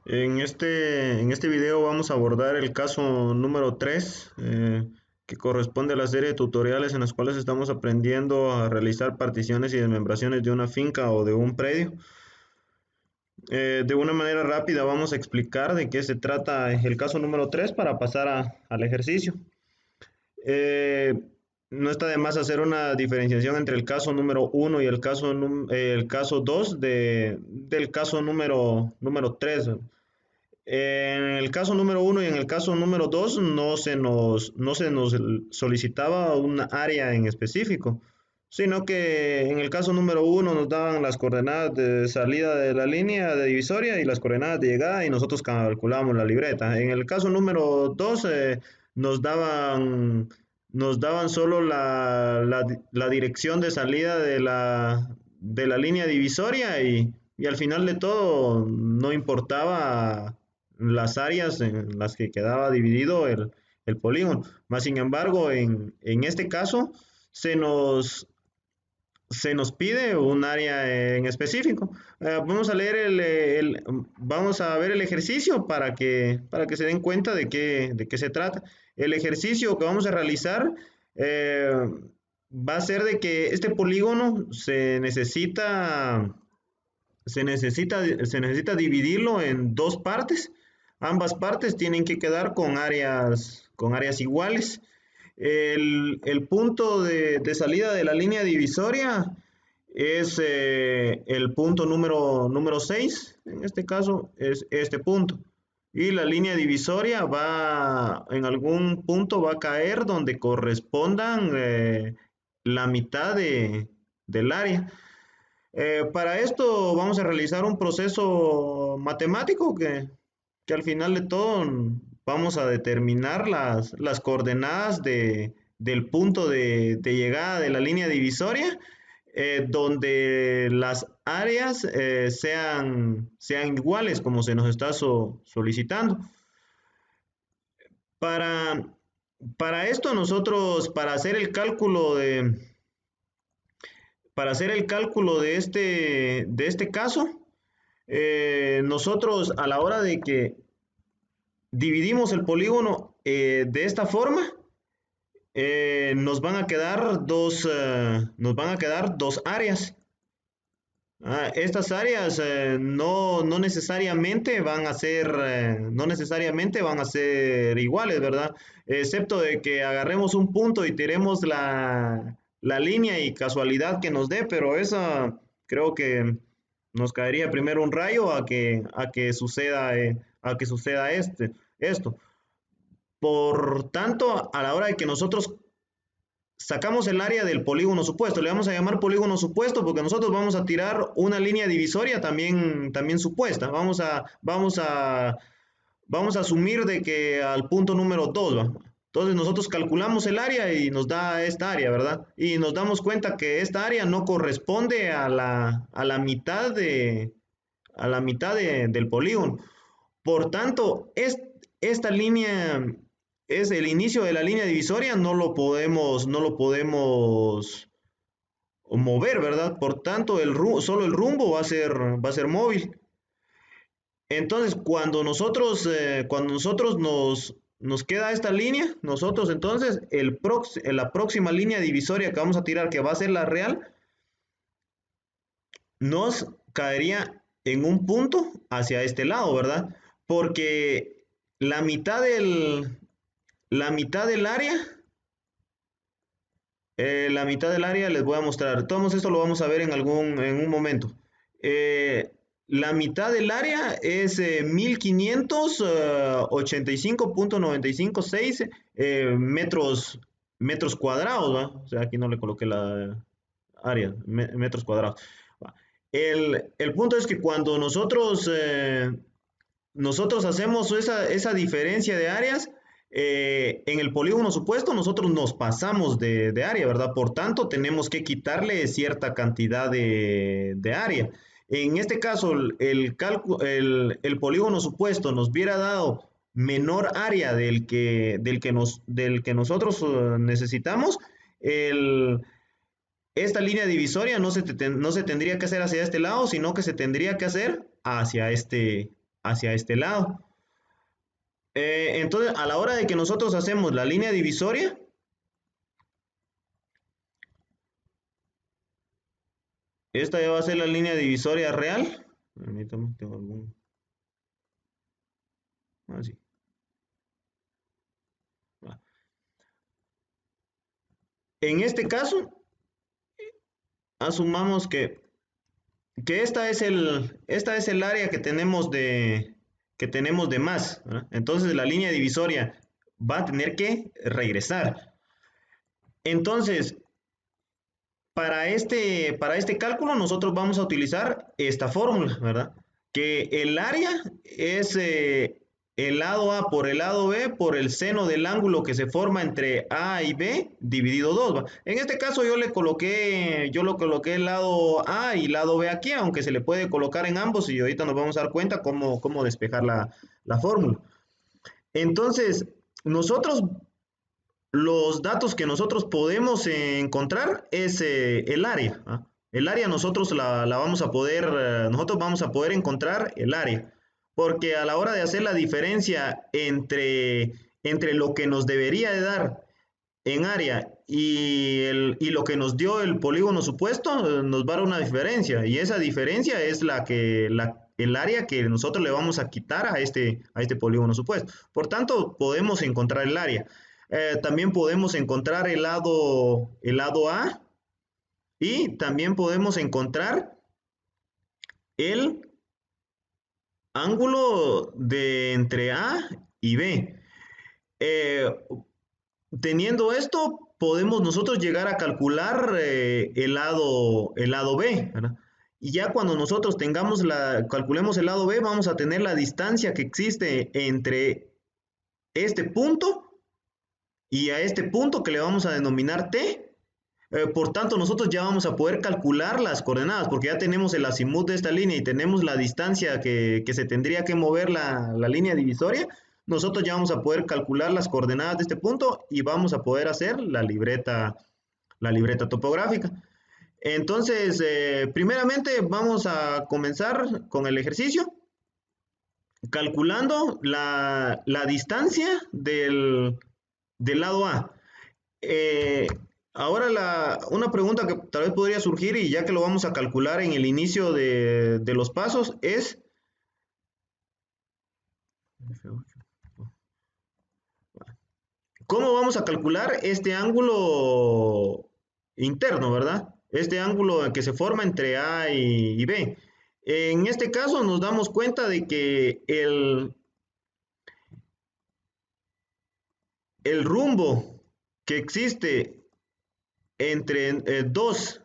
En este video vamos a abordar el caso número 3, que corresponde a la serie de tutoriales en las cuales estamos aprendiendo a realizar particiones y desmembraciones de una finca o de un predio. De una manera rápida vamos a explicar de qué se trata el caso número 3 para pasar al ejercicio. Eh, no está de más hacer una diferenciación entre el caso número 1 y el caso 2 del caso número 3. En el caso número 1 y en el caso número 2 no se nos solicitaba un área en específico, sino que en el caso número 1 nos daban las coordenadas de salida de la línea de divisoria y las coordenadas de llegada y nosotros calculábamos la libreta. En el caso número 2 nos daban, nos daban solo la dirección de salida de la línea divisoria y al final de todo no importaba las áreas en las que quedaba dividido el polígono. Más sin embargo, en este caso se nos, se nos pide un área en específico. Vamos a leer vamos a ver el ejercicio para que se den cuenta de qué se trata. El ejercicio que vamos a realizar eh, va a ser de que este polígono se necesita dividirlo en dos partes. Ambas partes tienen que quedar con áreas iguales. El punto de salida de la línea divisoria es el punto número 6. En este caso es este punto. Y la línea divisoria en algún punto va a caer donde correspondan la mitad del área. Para esto vamos a realizar un proceso matemático que al final de todo vamos a determinar las coordenadas del punto de llegada de la línea divisoria, donde las áreas sean iguales como se nos está solicitando. Para, para esto nosotros, para hacer el cálculo de este caso, nosotros a la hora de que dividimos el polígono de esta forma, nos van a quedar dos áreas. Estas áreas no necesariamente van a ser iguales, ¿verdad? Excepto de que agarremos un punto y tiremos la línea y casualidad que nos dé, pero esa creo que nos caería primero un rayo a que suceda esto. Por tanto, a la hora de que nosotros sacamos el área del polígono supuesto, le vamos a llamar polígono supuesto porque nosotros vamos a tirar una línea divisoria también supuesta. Vamos a asumir de que al punto número 2 va. Entonces nosotros calculamos el área y nos da esta área, ¿verdad? Y nos damos cuenta que esta área no corresponde a la mitad del polígono. Por tanto, esta línea es el inicio de la línea divisoria, no lo podemos mover, ¿verdad? Por tanto, solo el rumbo va a ser móvil. Entonces, cuando nosotros nos queda esta línea, nosotros entonces la próxima línea divisoria que vamos a tirar, que va a ser la real, nos caería en un punto hacia este lado, ¿verdad? Porque la mitad del, la mitad del área, les voy a mostrar. Todo esto lo vamos a ver en un momento. La mitad del área es 1585.956 metros cuadrados, ¿va? O sea, aquí no le coloqué la área, metros cuadrados. El punto es que cuando nosotros hacemos esa diferencia de áreas, en el polígono supuesto nosotros nos pasamos de área, ¿verdad? Por tanto, tenemos que quitarle cierta cantidad de área. En este caso, el polígono supuesto nos hubiera dado menor área del que nosotros necesitamos. el, Esta línea divisoria no se tendría que hacer hacia este lado, sino que se tendría que hacer hacia este lado. Entonces, a la hora de que nosotros hacemos la línea divisoria, esta ya va a ser la línea divisoria real. Permítame, tengo algún... Ah, sí. Ah. En este caso, asumamos que esta es el área que tenemos de más, ¿verdad? Entonces la línea divisoria va a tener que regresar. Entonces, para este cálculo nosotros vamos a utilizar esta fórmula, ¿verdad? Que el área es el lado A por el lado B por el seno del ángulo que se forma entre A y B dividido 2. ¿Va? En este caso yo lo coloqué el lado A y lado B aquí, aunque se le puede colocar en ambos y ahorita nos vamos a dar cuenta cómo despejar la fórmula. Entonces, nosotros los datos que nosotros podemos encontrar es el área. ¿Ah? El área nosotros vamos a poder encontrar el área, porque a la hora de hacer la diferencia entre lo que nos debería de dar en área y lo que nos dio el polígono supuesto, nos va a dar una diferencia, y esa diferencia es el área que nosotros le vamos a quitar a este polígono supuesto. Por tanto, podemos encontrar el área. También podemos encontrar el lado A y también podemos encontrar el ángulo de entre A y B. Eh, Teniendo esto, podemos nosotros llegar a calcular el lado B, ¿verdad? Y ya cuando nosotros calculemos el lado B, vamos a tener la distancia que existe entre este punto y a este punto que le vamos a denominar T. Por tanto, nosotros ya vamos a poder calcular las coordenadas, porque ya tenemos el azimut de esta línea y tenemos la distancia que se tendría que mover la línea divisoria. Nosotros ya vamos a poder calcular las coordenadas de este punto y vamos a poder hacer la libreta topográfica. Entonces, primeramente vamos a comenzar con el ejercicio, calculando la distancia del lado A. Eh, Ahora una pregunta que tal vez podría surgir, y ya que lo vamos a calcular en el inicio de los pasos, es ¿cómo vamos a calcular este ángulo interno, ¿verdad? Este ángulo que se forma entre A y B. En este caso nos damos cuenta de que el rumbo que existe entre 2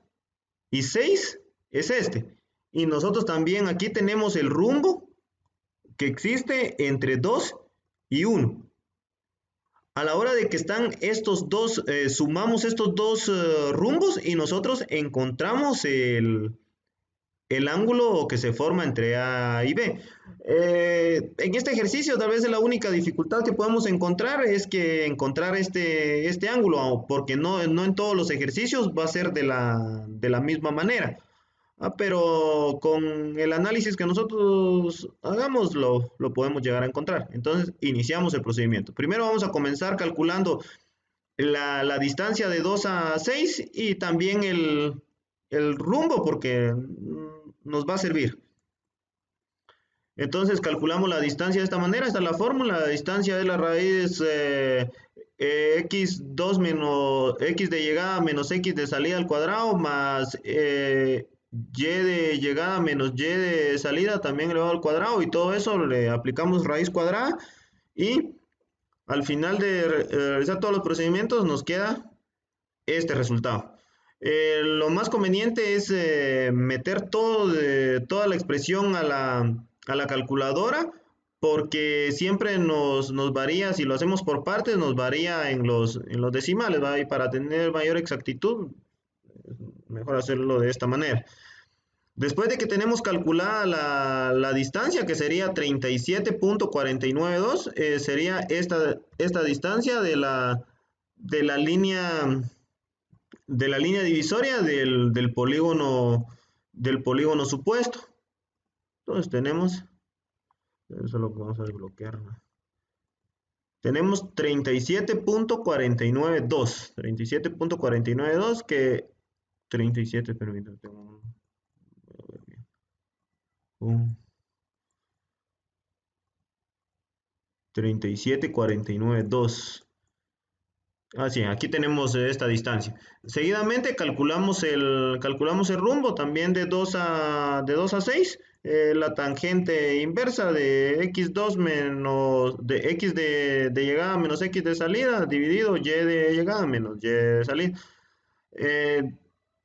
y 6 es este. Y nosotros también aquí tenemos el rumbo que existe entre 2 y 1. A la hora de que están estos dos, sumamos estos dos rumbos y nosotros encontramos el ángulo que se forma entre A y B. En este ejercicio, tal vez la única dificultad que podemos encontrar es que encontrar este ángulo, porque no en todos los ejercicios va a ser de la misma manera. Pero con el análisis que nosotros hagamos lo podemos llegar a encontrar. Entonces, iniciamos el procedimiento. Primero vamos a comenzar calculando la distancia de 2 a 6 y también el rumbo, porque nos va a servir. Entonces calculamos la distancia de esta manera. Esta es la fórmula. La distancia es la raíz x2 menos x de llegada menos x de salida al cuadrado más y de llegada menos y de salida también elevado al cuadrado, y todo eso le aplicamos raíz cuadrada y al final de realizar todos los procedimientos nos queda este resultado. Lo más conveniente es meter toda la expresión a la calculadora, porque siempre nos varía, si lo hacemos por partes, nos varía en los decimales, ¿va? Y para tener mayor exactitud, mejor hacerlo de esta manera. Después de que tenemos calculada la distancia, que sería 37.492, sería esta distancia de la línea divisoria del polígono supuesto. Entonces tenemos Eso es lo que vamos a desbloquear, ¿no? Tenemos 37.492. 37.492 que... 37, permítame. Un 37.492. Ah, sí, aquí tenemos esta distancia. Seguidamente calculamos el rumbo también de 2 a 6. La tangente inversa de x2 menos de x de llegada menos x de salida dividido y de llegada menos y de salida. Eh,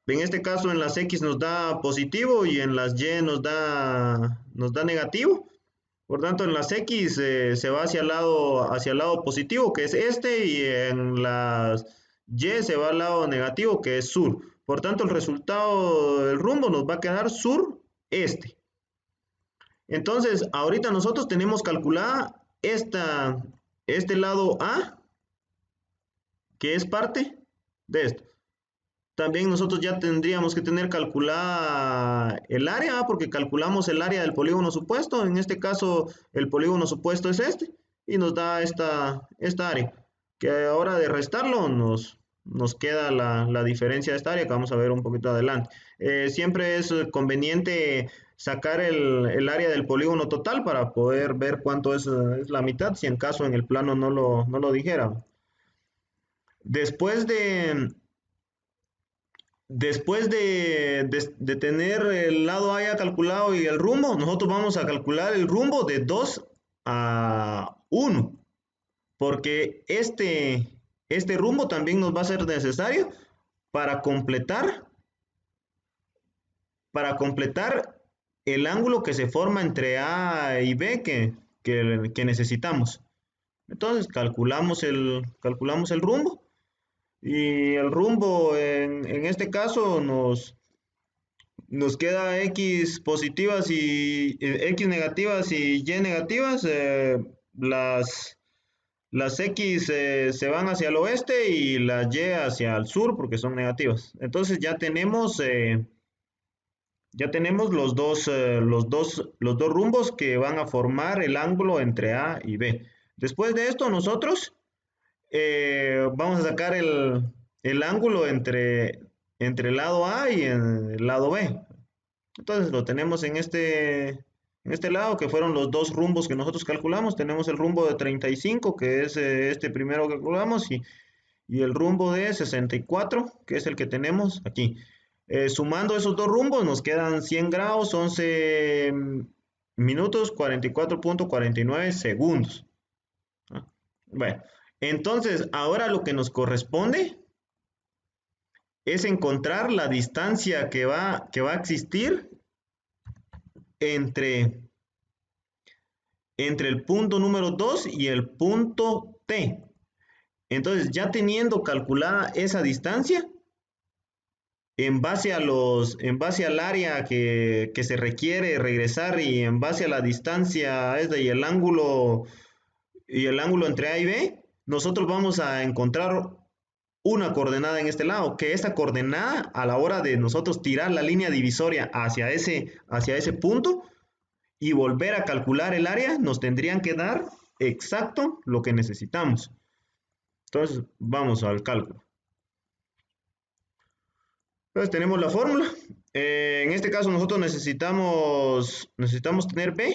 en este caso en las x nos da positivo y en las y nos da negativo. Por tanto, en las X se va hacia el lado positivo, que es este, y en las Y se va al lado negativo, que es sur. Por tanto, el resultado del rumbo nos va a quedar sur-este. Entonces, ahorita nosotros tenemos calculada este lado A, que es parte de esto. También nosotros ya tendríamos que tener calculada el área, porque calculamos el área del polígono supuesto. En este caso, el polígono supuesto es este y nos da esta área. Que ahora de restarlo nos queda la diferencia de esta área que vamos a ver un poquito adelante. Siempre es conveniente sacar el área del polígono total para poder ver cuánto es la mitad, si en caso en el plano no lo dijera. Después de tener el lado A ya calculado y el rumbo, nosotros vamos a calcular el rumbo de 2 a 1, porque este rumbo también nos va a ser necesario para para completar el ángulo que se forma entre A y B que necesitamos. Entonces calculamos el rumbo y el rumbo en este caso nos queda X positivas y X negativas y Y negativas. Las X se van hacia el oeste y las Y hacia el sur porque son negativas. Entonces ya tenemos los dos rumbos que van a formar el ángulo entre A y B. Después de esto nosotros vamos a sacar el ángulo entre el lado A y el lado B. Entonces lo tenemos en este lado, que fueron los dos rumbos que nosotros calculamos. Tenemos el rumbo de 35, que es este primero que calculamos, y el rumbo de 64, que es el que tenemos aquí. Sumando esos dos rumbos nos quedan 100 grados, 11 minutos, 44.49 segundos. ¿Ah? Bueno, entonces ahora lo que nos corresponde es encontrar la distancia que va a existir entre, entre el punto número 2 y el punto T. Entonces, ya teniendo calculada esa distancia, en base al área que se requiere regresar y en base a la distancia esta y el ángulo entre A y B, nosotros vamos a encontrar una coordenada en este lado, que esa coordenada a la hora de nosotros tirar la línea divisoria hacia ese punto y volver a calcular el área, nos tendrían que dar exacto lo que necesitamos. Entonces, vamos al cálculo. Entonces, tenemos la fórmula. En este caso, nosotros necesitamos tener B.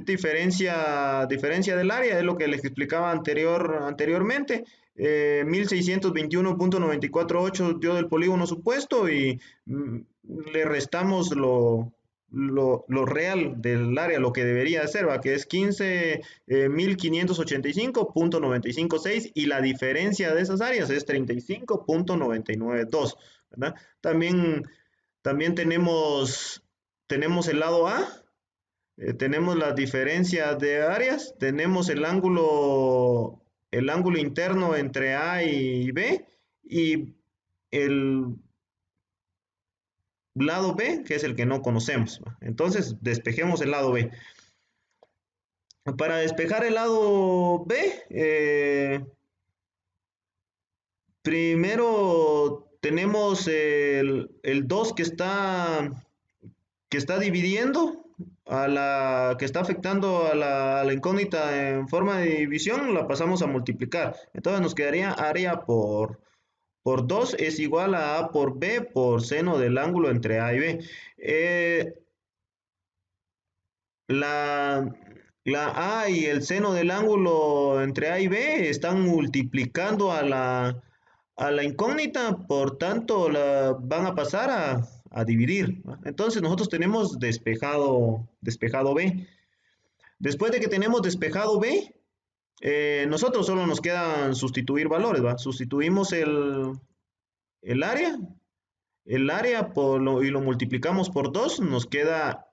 Diferencia del área, es lo que les explicaba anteriormente. 1621.948 dio del polígono supuesto y le restamos lo real del área, lo que debería ser, ¿va? Que es 15.585.956 y la diferencia de esas áreas es 35.992, ¿verdad? También tenemos el lado A, tenemos las diferencias de áreas, tenemos el ángulo interno entre A y B y el lado B, que es el que no conocemos. Entonces, despejemos el lado B. Para despejar el lado B, primero tenemos el 2 que está dividiendo a la que está afectando a la incógnita en forma de división, la pasamos a multiplicar. Entonces nos quedaría área por 2 es igual a por B por seno del ángulo entre A y B. Eh, la, la A y el seno del ángulo entre A y B están multiplicando a la incógnita, por tanto van a pasar a dividir, ¿va? Entonces nosotros tenemos despejado B. Después de que tenemos despejado B, nosotros solo nos quedan sustituir valores, ¿va? Sustituimos el área, y lo multiplicamos por 2, nos queda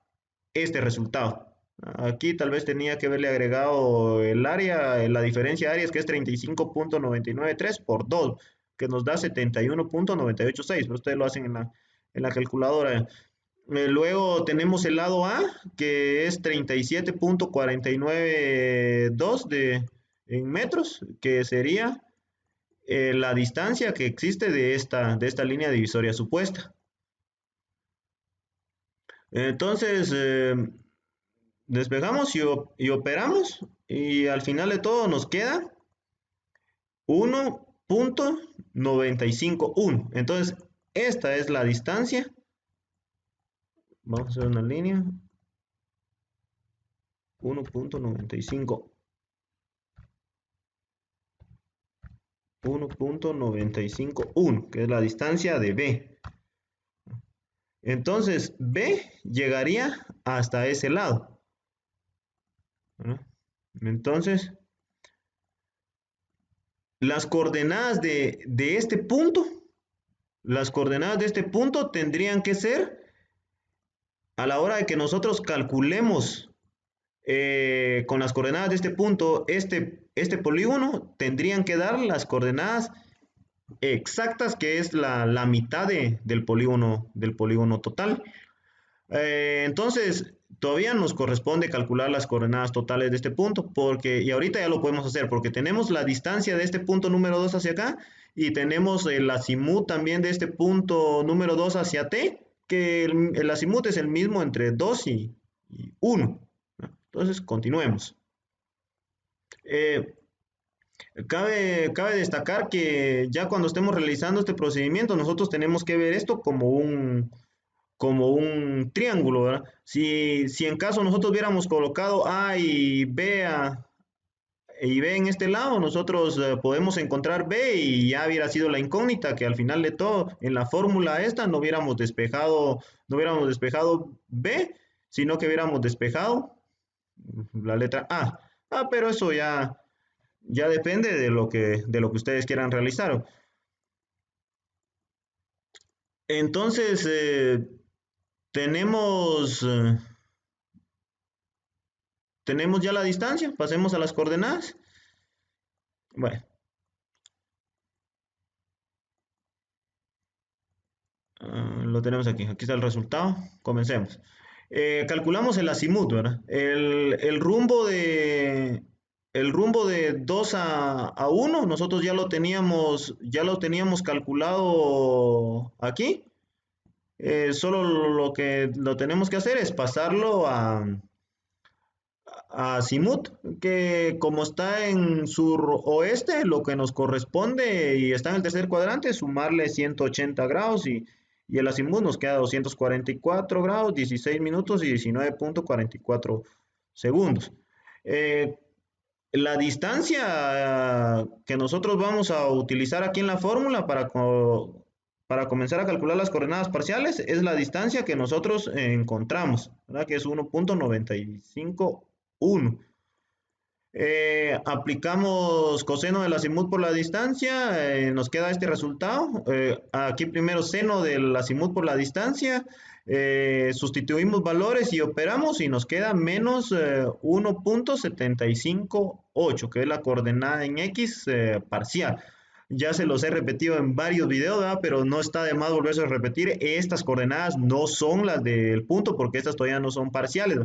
este resultado. Aquí tal vez tenía que haberle agregado el área, la diferencia de áreas que es 35.993 por 2, que nos da 71.986. Ustedes lo hacen en la calculadora. Luego tenemos el lado A, que es 37.492 en metros, que sería la distancia que existe de esta línea divisoria supuesta. Entonces, despejamos y operamos, y al final de todo nos queda 1.951. Entonces, esta es la distancia. Vamos a hacer una línea. 1.95. 1.951, que es la distancia de B. Entonces, B llegaría hasta ese lado, ¿no? Entonces, las coordenadas de este punto, tendrían que ser, a la hora de que nosotros calculemos con las coordenadas de este punto, este polígono, tendrían que dar las coordenadas exactas, que es la mitad del polígono total. Entonces, todavía nos corresponde calcular las coordenadas totales de este punto, y ahorita ya lo podemos hacer, porque tenemos la distancia de este punto número 2 hacia acá, y tenemos el azimut también de este punto número 2 hacia T, que el azimut es el mismo entre 2 y 1. Entonces, continuemos. Eh, cabe destacar que ya cuando estemos realizando este procedimiento, nosotros tenemos que ver esto como un triángulo, ¿verdad? Si en caso nosotros hubiéramos colocado A y B en este lado, nosotros podemos encontrar B y ya hubiera sido la incógnita, que al final de todo, en la fórmula esta, no hubiéramos despejado B, sino que hubiéramos despejado la letra A. Pero eso ya depende de lo que ustedes quieran realizar. Entonces, tenemos, eh, tenemos ya la distancia, pasemos a las coordenadas. Bueno, lo tenemos aquí está el resultado, comencemos. Calculamos el azimut, ¿verdad? El rumbo de 2 a 1, nosotros ya lo teníamos calculado aquí. Solo lo que lo tenemos que hacer es pasarlo a Simut, que como está en suroeste, lo que nos corresponde y está en el tercer cuadrante, sumarle 180 grados, y el azimut nos queda 244 grados, 16 minutos y 19.44 segundos. Eh, la distancia que nosotros vamos a utilizar aquí en la fórmula para comenzar a calcular las coordenadas parciales es la distancia que nosotros encontramos, ¿verdad? Que es 1.951. Aplicamos coseno del azimut por la distancia, nos queda este resultado. Aquí primero seno del azimut por la distancia, sustituimos valores y operamos y nos queda menos 1.758, que es la coordenada en X parcial. Ya se los he repetido en varios videos, ¿verdad? Pero no está de más volverse a repetir. Estas coordenadas no son las del punto, porque estas todavía no son parciales,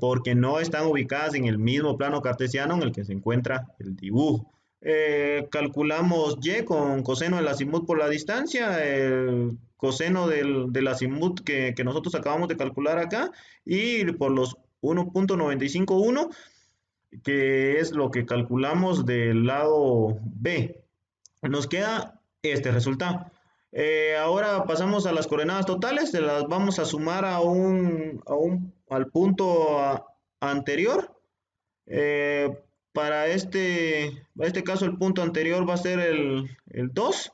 porque no están ubicadas en el mismo plano cartesiano en el que se encuentra el dibujo. Calculamos y con coseno del azimut por la distancia, el coseno del azimut que nosotros acabamos de calcular acá, y por los 1.951, que es lo que calculamos del lado B. Nos queda este resultado. Ahora pasamos a las coordenadas totales, se las vamos a sumar al punto anterior. Eh, para este caso el punto anterior va a ser el 2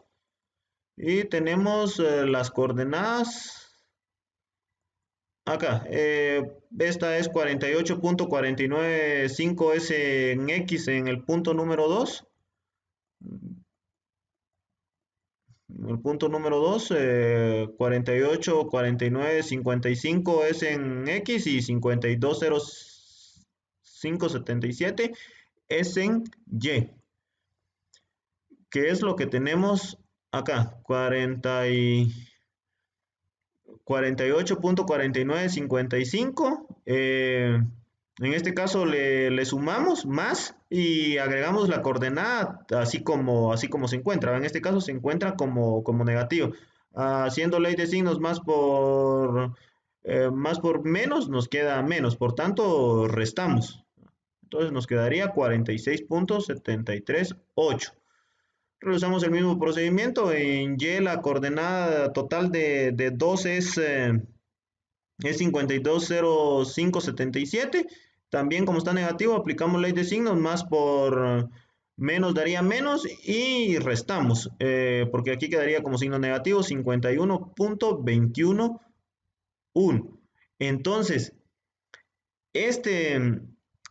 y tenemos las coordenadas acá. Esta es 48.495S en X en el punto número 2. El punto número 2, 48, 49, 55 es en X y 520577 es en Y. ¿Qué es lo que tenemos acá? 48.4955. En este caso le sumamos más y agregamos la coordenada así como se encuentra. En este caso se encuentra como negativo. Haciendo ley de signos más por menos nos queda menos. Por tanto, restamos. Entonces nos quedaría 46.738. Realizamos el mismo procedimiento. En Y la coordenada total de 2 es 520577. También como está negativo, aplicamos ley de signos, más por menos daría menos y restamos, porque aquí quedaría como signo negativo 51.211. Entonces, este,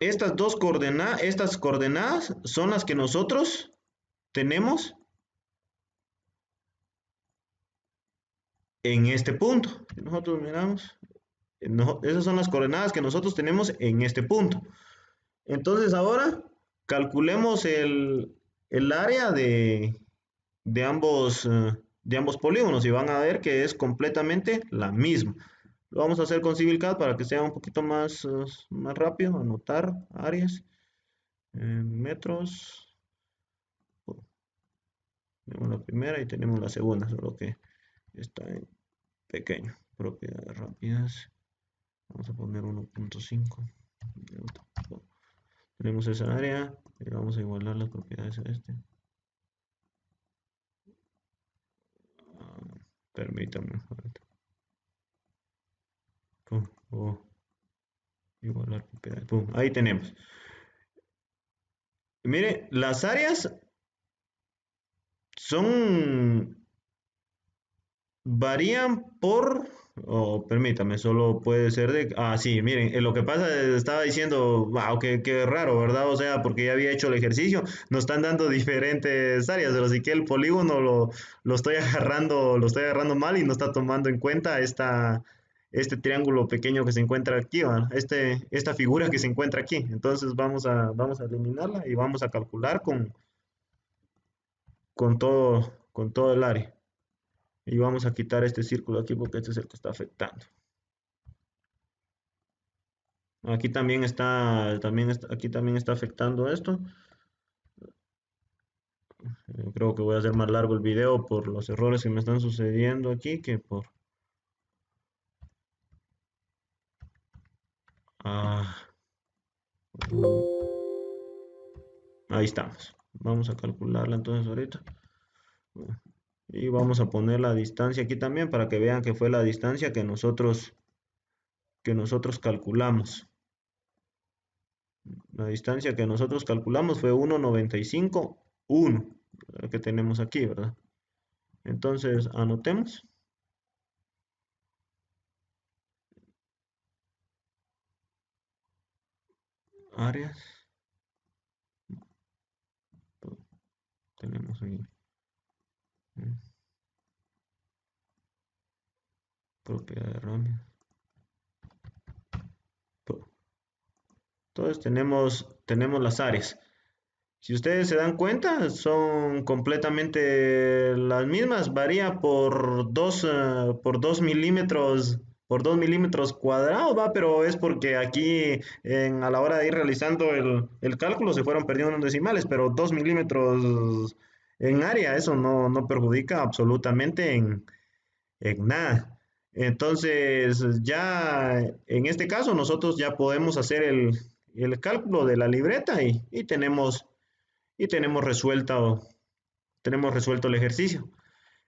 estas coordenadas son las que nosotros tenemos en este punto. Si nosotros miramos, esas son las coordenadas que nosotros tenemos en este punto. Entonces ahora calculemos el área de ambos polígonos y van a ver que es completamente la misma. Lo vamos a hacer con CivilCAD para que sea un poquito más rápido. Anotar áreas, metros. Tenemos la primera y tenemos la segunda, solo que está en pequeño. Propiedades rápidas. Vamos a poner 1.5. Tenemos esa área y vamos a igualar las propiedades a este. Permítame. Pum, igualar propiedades. Pum, ahí tenemos. Mire, las áreas son varían permítame, solo puede ser sí, miren, lo que pasa estaba diciendo, wow, qué raro, ¿verdad? O sea, porque ya había hecho el ejercicio, nos están dando diferentes áreas, pero sí que el polígono lo estoy agarrando mal y no está tomando en cuenta este triángulo pequeño que se encuentra aquí, ¿va? Esta figura que se encuentra aquí. Entonces vamos a eliminarla y vamos a calcular con todo el área. Y vamos a quitar este círculo aquí porque este es el que está afectando. Aquí también está afectando esto. Creo que voy a hacer más largo el video por los errores que me están sucediendo aquí que por... Ah, ahí estamos. Vamos a calcularla entonces ahorita. Y vamos a poner la distancia aquí también para que vean que fue la distancia que nosotros calculamos. La distancia que nosotros calculamos fue 1.95.1, que tenemos aquí, ¿verdad? Entonces, anotemos. Áreas. Tenemos ahí. Propiedad de ramios. Entonces tenemos las áreas. Si ustedes se dan cuenta, son completamente las mismas. Varía por 2 milímetros por 2 milímetros cuadrados, va, pero es porque aquí a la hora de ir realizando el cálculo se fueron perdiendo unos decimales, pero 2 milímetros en área, eso no perjudica absolutamente en nada. Entonces, ya en este caso, nosotros ya podemos hacer el cálculo de la libreta y tenemos resuelto el ejercicio.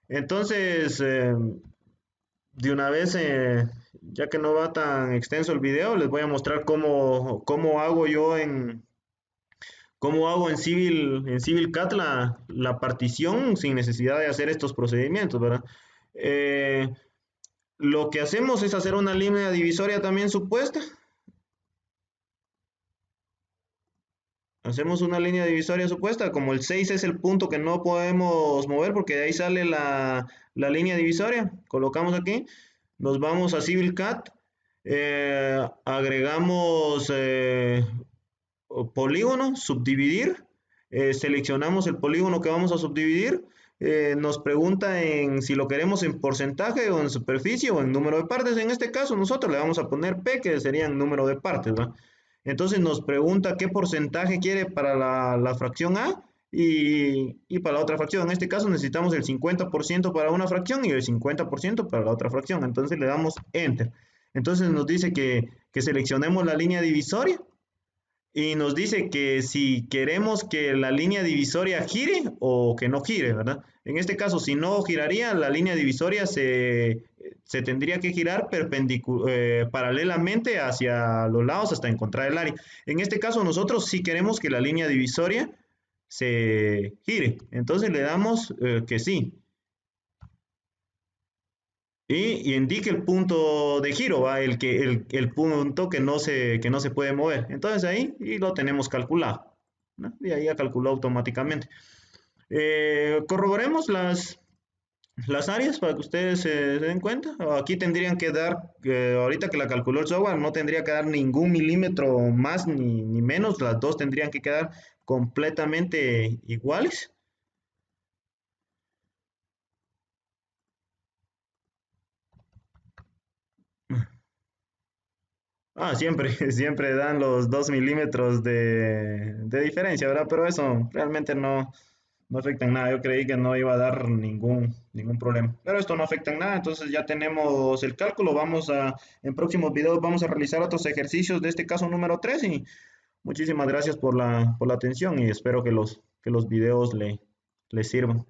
Entonces, de una vez, ya que no va tan extenso el video, les voy a mostrar cómo hago yo cómo hago en Civil CAD la partición sin necesidad de hacer estos procedimientos, ¿verdad? Eh, lo que hacemos es hacer una línea divisoria también supuesta. Hacemos una línea divisoria supuesta, como el 6 es el punto que no podemos mover porque de ahí sale la línea divisoria. Colocamos aquí, nos vamos a Civil CAD, agregamos polígono, subdividir, seleccionamos el polígono que vamos a subdividir, nos pregunta en si lo queremos en porcentaje o en superficie o en número de partes. En este caso nosotros le vamos a poner P, que sería en número de partes, ¿va? Entonces nos pregunta qué porcentaje quiere para la fracción A y para la otra fracción. En este caso necesitamos el 50% para una fracción y el 50% para la otra fracción. Entonces le damos Enter. Entonces nos dice que seleccionemos la línea divisoria y nos dice que si queremos que la línea divisoria gire o que no gire, ¿verdad? En este caso, si no giraría, la línea divisoria se tendría que girar paralelamente hacia los lados hasta encontrar el área. En este caso, nosotros sí queremos que la línea divisoria se gire. Entonces le damos que sí. Y indique el punto de giro, ¿va? El punto que no se puede mover. Entonces ahí y lo tenemos calculado, ¿no? Y ahí ya calculó automáticamente. Corroboremos las áreas para que ustedes se den cuenta. Aquí tendrían que dar, ahorita que la calculó el software, no tendría que dar ningún milímetro más ni menos. Las dos tendrían que quedar completamente iguales. Siempre, siempre dan los 2 milímetros de diferencia, ¿verdad? Pero eso realmente no afecta en nada. Yo creí que no iba a dar ningún problema. Pero esto no afecta en nada, entonces ya tenemos el cálculo. En próximos videos vamos a realizar otros ejercicios de este caso número 3 y muchísimas gracias por la atención y espero que los videos le sirvan.